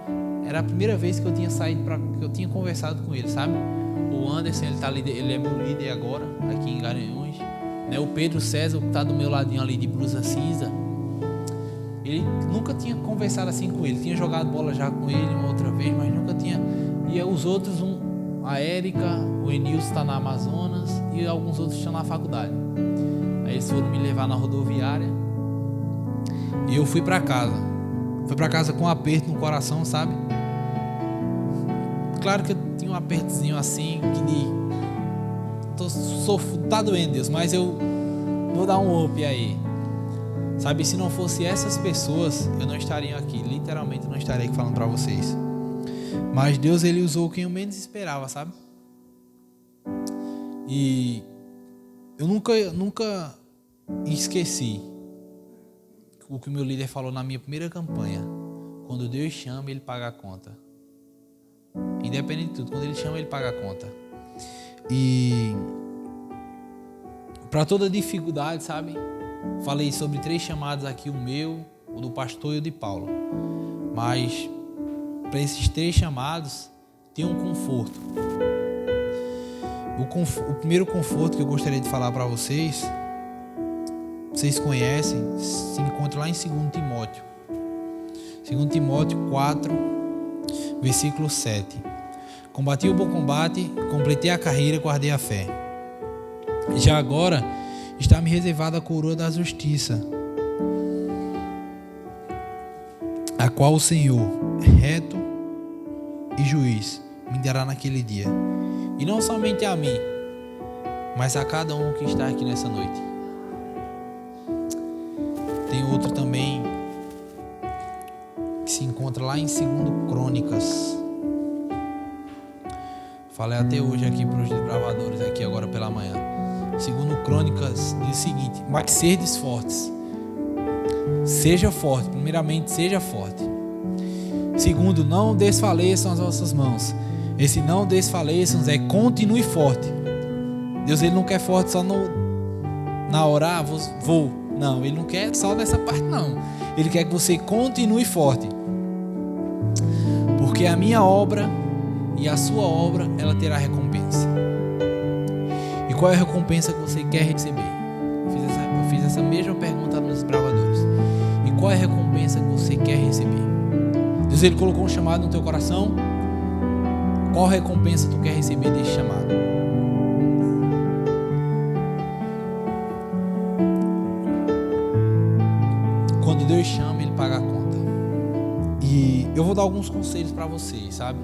B: era a primeira vez que eu tinha saído que eu tinha conversado com ele, sabe? O Anderson, ele é meu líder agora, aqui em Garanhuns. Né? O Pedro César, que está do meu ladinho ali de blusa cinza, ele nunca tinha conversado assim com ele. Tinha jogado bola já com ele uma outra vez, mas nunca tinha. E os outros, a Érica, o Enilson está na Amazonas e alguns outros estão na faculdade. Aí eles foram me levar na rodoviária e eu fui para casa. Fui para casa com um aperto no coração, sabe? Claro que eu tinha um apertozinho assim, tá doendo, Deus, mas eu vou dar um up aí. Sabe, se não fosse essas pessoas, eu não estaria aqui, literalmente eu não estaria aqui falando para vocês. Mas Deus, ele usou quem eu menos esperava, sabe? E eu nunca esqueci o que o meu líder falou na minha primeira campanha: quando Deus chama, ele paga a conta. Independente de tudo, quando ele chama, ele paga a conta. E para toda dificuldade, sabe? Falei sobre 3 chamados aqui, o meu, o do pastor e o de Paulo. Mas para esses 3 chamados tem um conforto. O primeiro conforto que eu gostaria de falar para vocês, vocês conhecem, se encontra lá em 2 Timóteo. 2 Timóteo 4, versículo 7. Combati o bom combate, completei a carreira, guardei a fé. Já agora está-me reservada a coroa da justiça, a qual o Senhor, reto, e juiz me dará naquele dia. E não somente a mim, mas a cada um que está aqui nessa noite. Tem outro também que se encontra lá em 2 Crônicas. Falei até hoje aqui para os desbravadores, aqui agora pela manhã. 2 Crônicas diz o seguinte: mas serdes fortes. Seja forte, primeiramente seja forte. Segundo, não desfaleçam as vossas mãos. Esse não desfaleçam é continue forte. Deus, ele não quer forte só na hora, vou. Não, ele não quer só nessa parte não. Ele quer que você continue forte. Porque a minha obra e a sua obra, ela terá recompensa. E qual é a recompensa que você quer receber? Eu fiz essa mesma pergunta nos desbravadores. E qual é a recompensa que você quer receber? Deus, ele colocou um chamado no teu coração. Qual recompensa tu quer receber desse chamado? Quando Deus chama, ele paga a conta. E eu vou dar alguns conselhos para vocês, sabe?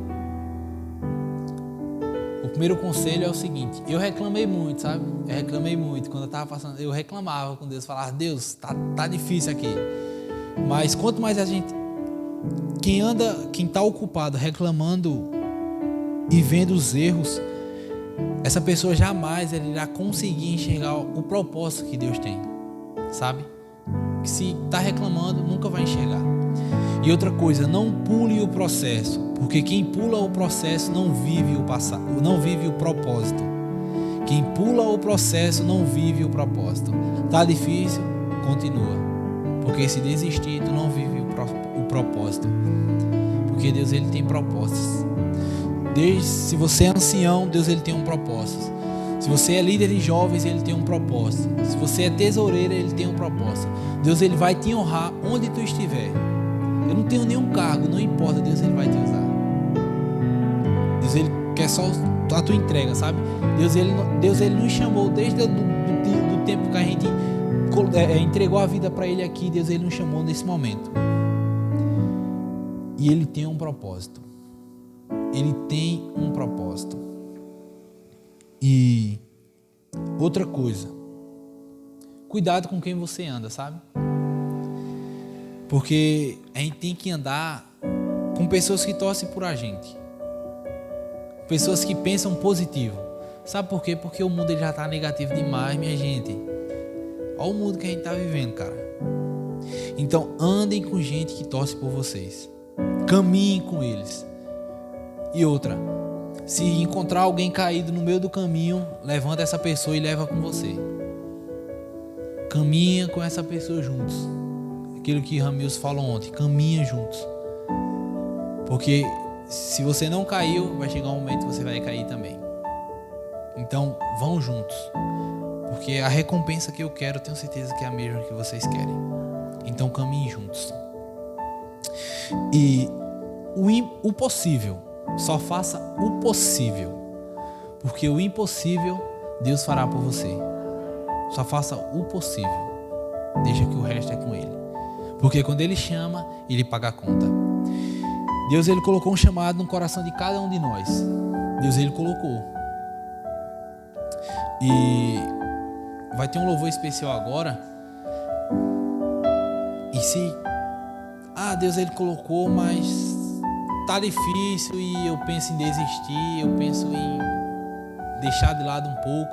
B: O primeiro conselho é o seguinte: eu reclamei muito, sabe? Eu reclamei muito quando eu estava passando. Eu reclamava com Deus, falava: Deus, tá difícil aqui. Mas quanto mais a gente, quem está ocupado reclamando e vendo os erros, essa pessoa jamais ela irá conseguir enxergar o propósito que Deus tem, sabe? Que se está reclamando, nunca vai enxergar. E outra coisa, não pule o processo, porque quem pula o processo não vive o propósito. Quem pula o processo não vive o propósito. Tá difícil? Continua. Porque se desistir, tu não vive o propósito. Porque Deus, ele tem propósitos. Se você é ancião, Deus, ele tem um propósito. Se você é líder de jovens, ele tem um propósito. Se você é tesoureira, ele tem um propósito. Deus, ele vai te honrar onde tu estiver. Eu não tenho nenhum cargo, não importa, Deus, ele vai te usar. Deus, ele quer só a tua entrega, sabe? Deus, ele nos chamou desde do tempo que a gente entregou a vida para ele aqui. Deus, ele nos chamou nesse momento. E ele tem um propósito. Ele tem um propósito. E outra coisa, cuidado com quem você anda, sabe? Porque a gente tem que andar com pessoas que torcem por a gente. Pessoas que pensam positivo. Sabe por quê? Porque o mundo ele já está negativo demais, minha gente. Olha o mundo que a gente está vivendo, cara. Então andem com gente que torce por vocês. Caminhem com eles. E outra, se encontrar alguém caído no meio do caminho, levanta essa pessoa e leva com você. Caminha com essa pessoa juntos. Aquilo que Ramilson falou ontem, caminha juntos. Porque se você não caiu, vai chegar um momento que você vai cair também. Então, vão juntos. Porque a recompensa que eu quero, eu tenho certeza que é a mesma que vocês querem. Então, caminhem juntos. E o possível, só faça o possível. Porque o impossível, Deus fará por você. Só faça o possível. Deixa que o resto é com Ele. Porque quando Ele chama, Ele paga a conta. Deus, ele colocou um chamado no coração de cada um de nós. Deus, ele colocou. E vai ter um louvor especial agora. E se Deus, ele colocou, mas tá difícil e eu penso em desistir, eu penso em deixar de lado um pouco.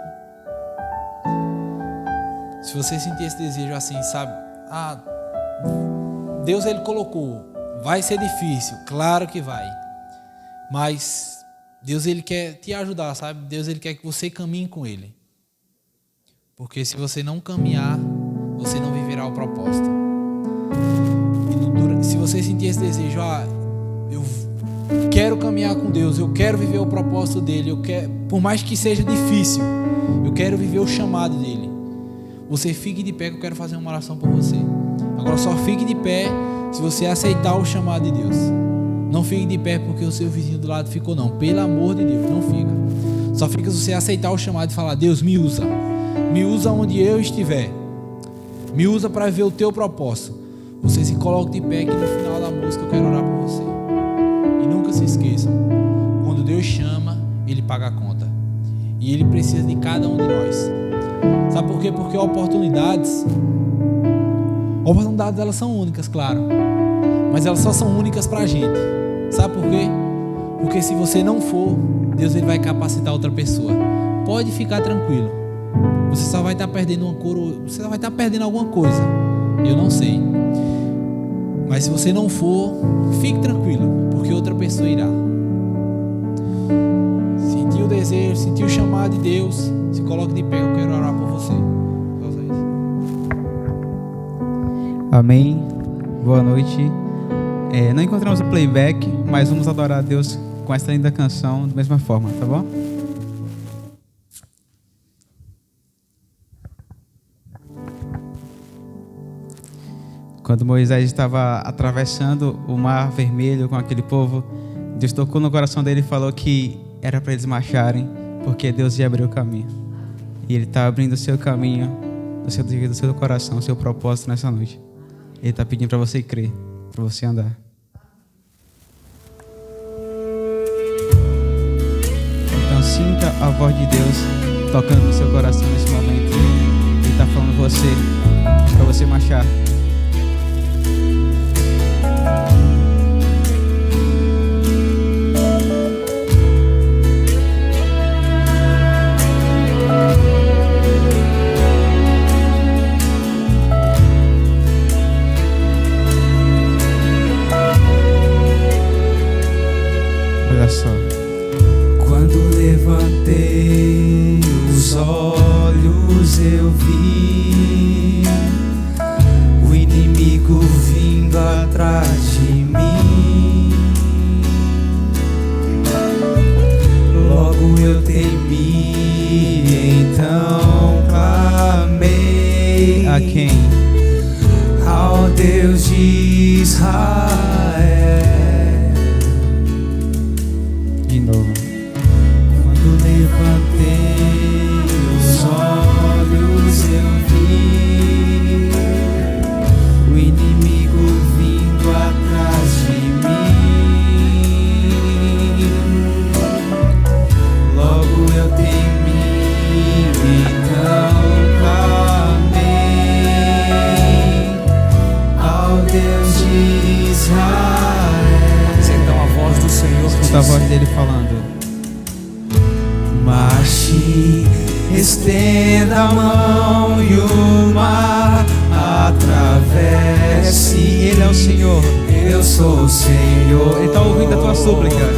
B: Se você sentir esse desejo assim, sabe? Deus, ele colocou. Vai ser difícil, claro que vai. Mas Deus, ele quer te ajudar, sabe? Deus, ele quer que você caminhe com ele. Porque se você não caminhar, você não viverá o propósito. E se você sentir esse desejo, eu quero caminhar com Deus, eu quero viver o propósito dele, por mais que seja difícil, eu quero viver o chamado dele. Você fique de pé que eu quero fazer uma oração por você. Agora só fique de pé se você aceitar o chamado de Deus. Não fique de pé porque o seu vizinho do lado ficou, não. Pelo amor de Deus, não fica. Só fica se você aceitar o chamado e falar: Deus, me usa. Me usa onde eu estiver. Me usa para ver o teu propósito. Você se coloca de pé que no final da música eu quero orar por você. E nunca se esqueçam. paga a conta. E Ele precisa de cada um de nós. Sabe por quê? Porque oportunidades elas são únicas, claro. Mas elas só são únicas pra gente. Sabe por quê? Porque se você não for, Deus ele vai capacitar outra pessoa. Pode ficar tranquilo. Você só vai estar perdendo uma coroa, você só vai estar perdendo alguma coisa. Eu não sei. Mas se você não for, fique tranquilo, porque outra pessoa irá. Sentiu o desejo, sentiu o chamado de Deus, se coloque de pé, eu quero orar por você.
C: Amém. Boa noite. Não encontramos o playback, mas vamos adorar a Deus com essa linda canção da mesma forma, tá bom? Quando Moisés estava atravessando o mar vermelho com aquele povo, Deus tocou no coração dele e falou que era para eles marcharem, porque Deus ia abrir o caminho. E Ele está abrindo o seu caminho, do seu coração, o seu propósito nessa noite. Ele está pedindo para você crer, para você andar. Então sinta a voz de Deus tocando no seu coração nesse momento. Ele está falando para você marchar. Olha só.
D: Quando levantei os olhos, eu vi o inimigo vindo atrás de mim. Logo eu temi, então clamei
C: A quem?
D: ao Deus de Israel.
C: De novo.
D: Quando levantei os olhos, eu vi o inimigo vindo atrás de mim. Logo eu temi, então clamei ao Deus de Israel. Então a voz do Senhor.
C: Escuta a voz dele falando.
D: Marche, estenda a mão e o mar atravesse.
C: Ele é o Senhor.
D: Eu sou o Senhor.
C: Ele está ouvindo a tua súplica.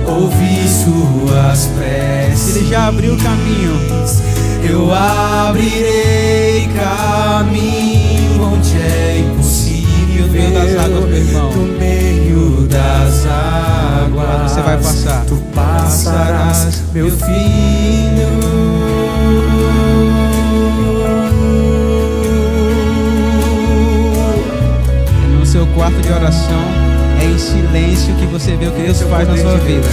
D: Ouvi suas preces.
C: Ele já abriu o caminho.
D: Eu abrirei caminho onde é impossível.
C: No meio das águas, meu irmão.
D: No meio das águas
C: Você vai passar.
D: Tu passarás, meu filho.
C: No seu quarto de oração, é em silêncio que você vê o que Deus faz na sua vida.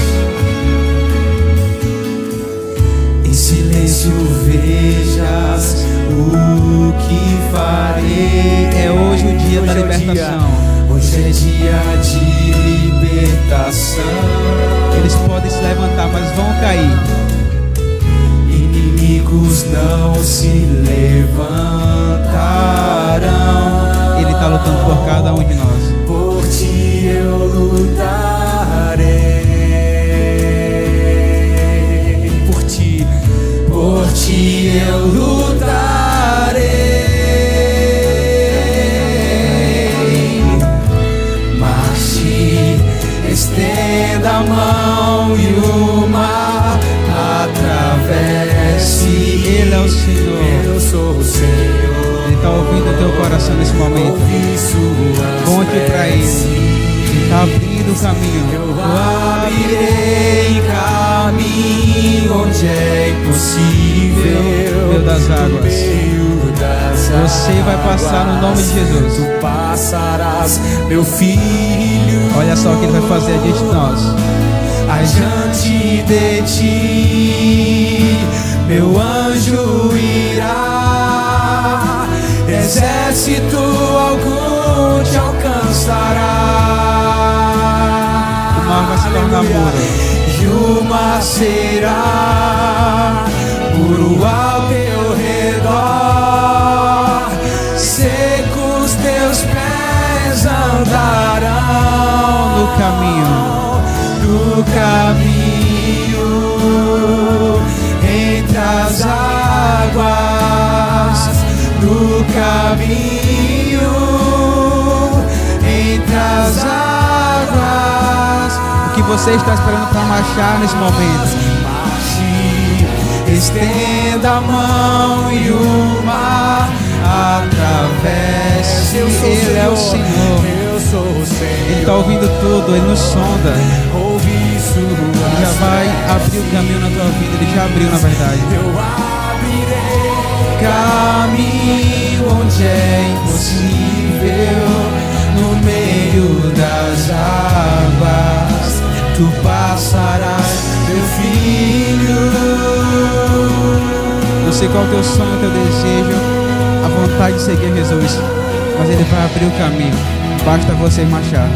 D: Em silêncio vejas o que farei.
C: É hoje o dia da libertação.
D: Hoje é dia de libertação.
C: Eles podem se levantar, mas vão cair.
D: Inimigos não se levantarão.
C: Ele está lutando por cada um de nós.
D: Por ti eu lutarei. Por ti eu lutarei. Marche, estenda a mão e o mar atravesse.
C: Ele é o Senhor.
D: Eu sou o Senhor.
C: Ele está ouvindo o teu coração nesse momento.
D: Ouvi suas
C: Conte para Ele.
D: preces.
C: Ele está abrindo o caminho.
D: Eu abrirei caminho onde é impossível.
C: Meio das águas.
D: Meio das
C: Você vai passar no nome de Jesus.
D: Tu passarás, meu filho.
C: Olha só o que Ele vai fazer adiante de nós.
D: Adiante de ti, meu anjo irá. Exército algum te alcançará.
C: O mar vai se tornar puro.
D: E o mar descerá por ao teu redor, secos teus pés andarão
C: no caminho,
D: entre as águas, no caminho, entre as águas.
C: o que você está esperando para marchar nesse momento?
D: Marche, estenda a mão e o mar atravesse.
C: Ele é o Senhor.
D: Eu sou o Senhor.
C: Ele está ouvindo tudo, Ele nos sonda.
D: Ouvi
C: Ele já vai abrir o caminho na tua vida. Ele já abriu, na verdade.
D: Eu abrirei caminho onde é impossível, no meio das águas tu passarás, meu filho.
C: Não sei qual é o teu sonho, o teu desejo, a vontade de seguir Jesus, mas Ele vai abrir o caminho. Basta você marchar.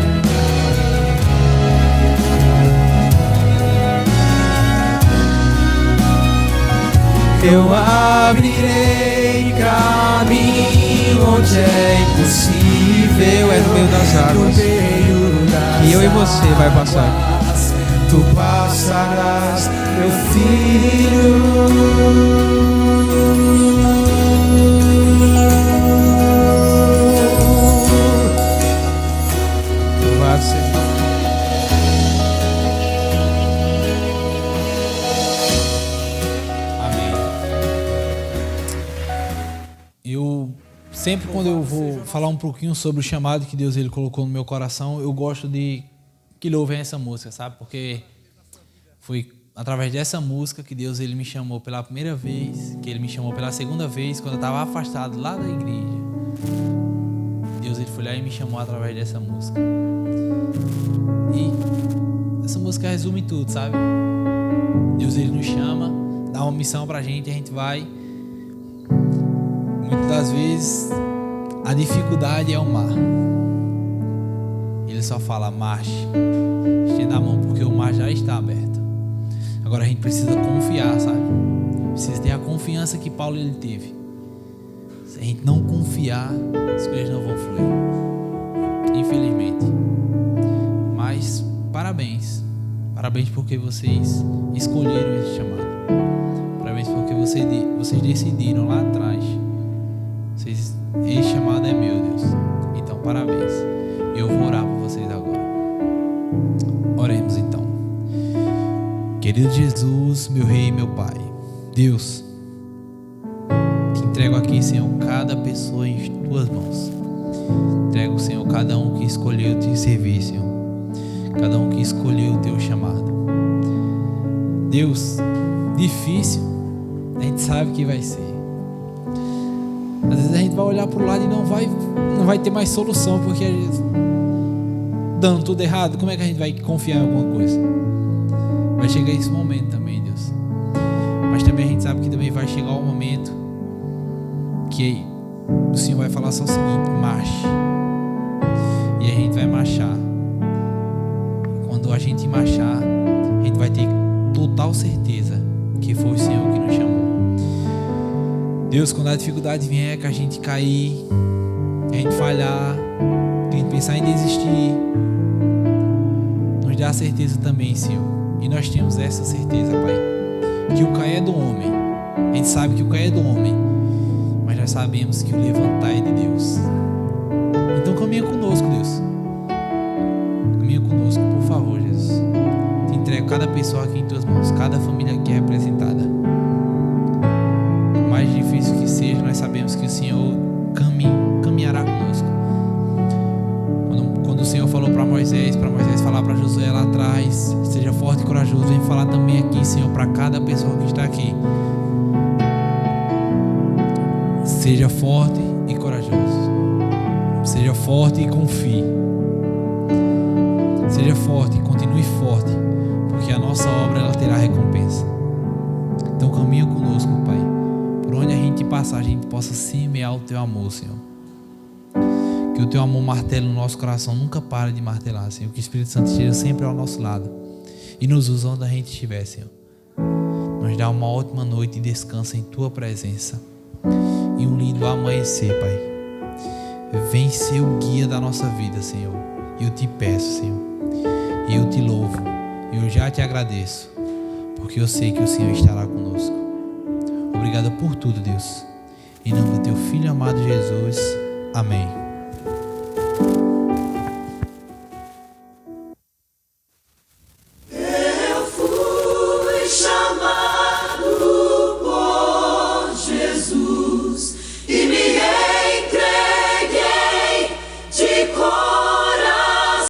D: Eu abrirei caminho onde é impossível,
C: É no meio das águas. E eu e você vai passar.
D: Tu passarás, meu filho.
C: Louvado seja.
B: Eu sempre, quando eu vou falar um pouquinho sobre o chamado que Deus ele colocou no meu coração, eu gosto de que louvem essa música, sabe? Porque foi através dessa música que Deus ele me chamou pela primeira vez, que Ele me chamou pela segunda vez, quando eu estava afastado lá da igreja. Deus ele foi lá e me chamou através dessa música. E essa música resume tudo, sabe? Deus ele nos chama, dá uma missão pra gente e a gente vai. Muitas das vezes a dificuldade é o mar. Ele só fala: marche, estenda a mão, porque o mar já está aberto. Agora a gente precisa confiar, sabe? Precisa ter a confiança que Paulo ele teve. Se a gente não confiar, as coisas não vão fluir, infelizmente. Mas parabéns porque vocês escolheram esse chamado. Parabéns porque vocês decidiram lá atrás. Esse chamado é meu, Deus. Então parabéns. Eu vou orar por vocês agora. Oremos então. Querido Jesus, meu Rei e meu Pai, Deus, te entrego aqui, Senhor, cada pessoa em tuas mãos. Entrego, Senhor, cada um que escolheu te servir, Senhor, cada um que escolheu o teu chamado. Deus, difícil, a gente sabe que vai ser. Às vezes a gente vai olhar para o lado e não vai ter mais solução, porque dando tudo errado, como é que a gente vai confiar em alguma coisa? Vai chegar esse momento também, Deus. Mas também a gente sabe que também vai chegar o momento que o Senhor vai falar só o seguinte: marche. E a gente vai marchar. Quando a gente marchar, a gente vai ter total certeza que foi o Senhor que nos chamou. Deus, quando a dificuldade vier, que a gente cair, que a gente falhar, que a gente pensar em desistir, nos dá a certeza também, Senhor. E nós temos essa certeza, Pai, que o cair é do homem. A gente sabe que o cair é do homem, mas nós sabemos que o levantar é de Deus. Então caminha conosco, Deus. Caminha conosco, por favor, Jesus. Te entrego cada pessoa aqui em tuas mãos, cada família aqui representada. Por mais difícil que seja, nós sabemos que o Senhor caminhará conosco. Quando o Senhor falou para Moisés falar para Josué lá atrás: seja forte e corajoso. Vem falar também aqui, Senhor, para cada pessoa que está aqui. Seja forte e corajoso. Seja forte e confie. Seja forte e continue forte, porque a nossa obra ela terá recompensa. Então caminha conosco, Pai. Por onde a gente passar, a gente possa semear o Teu amor, Senhor. Que o Teu amor martele no nosso coração, nunca para de martelar, Senhor. Que o Espírito Santo esteja sempre ao nosso lado e nos use onde a gente estiver, Senhor. dá uma ótima noite e descansa em Tua presença. E um lindo amanhecer, Pai. Vem ser o guia da nossa vida, Senhor. Eu te peço, Senhor. E eu te louvo. E eu já te agradeço. Porque eu sei que o Senhor estará conosco. Obrigado por tudo, Deus. Em nome do Teu Filho amado Jesus. Amém.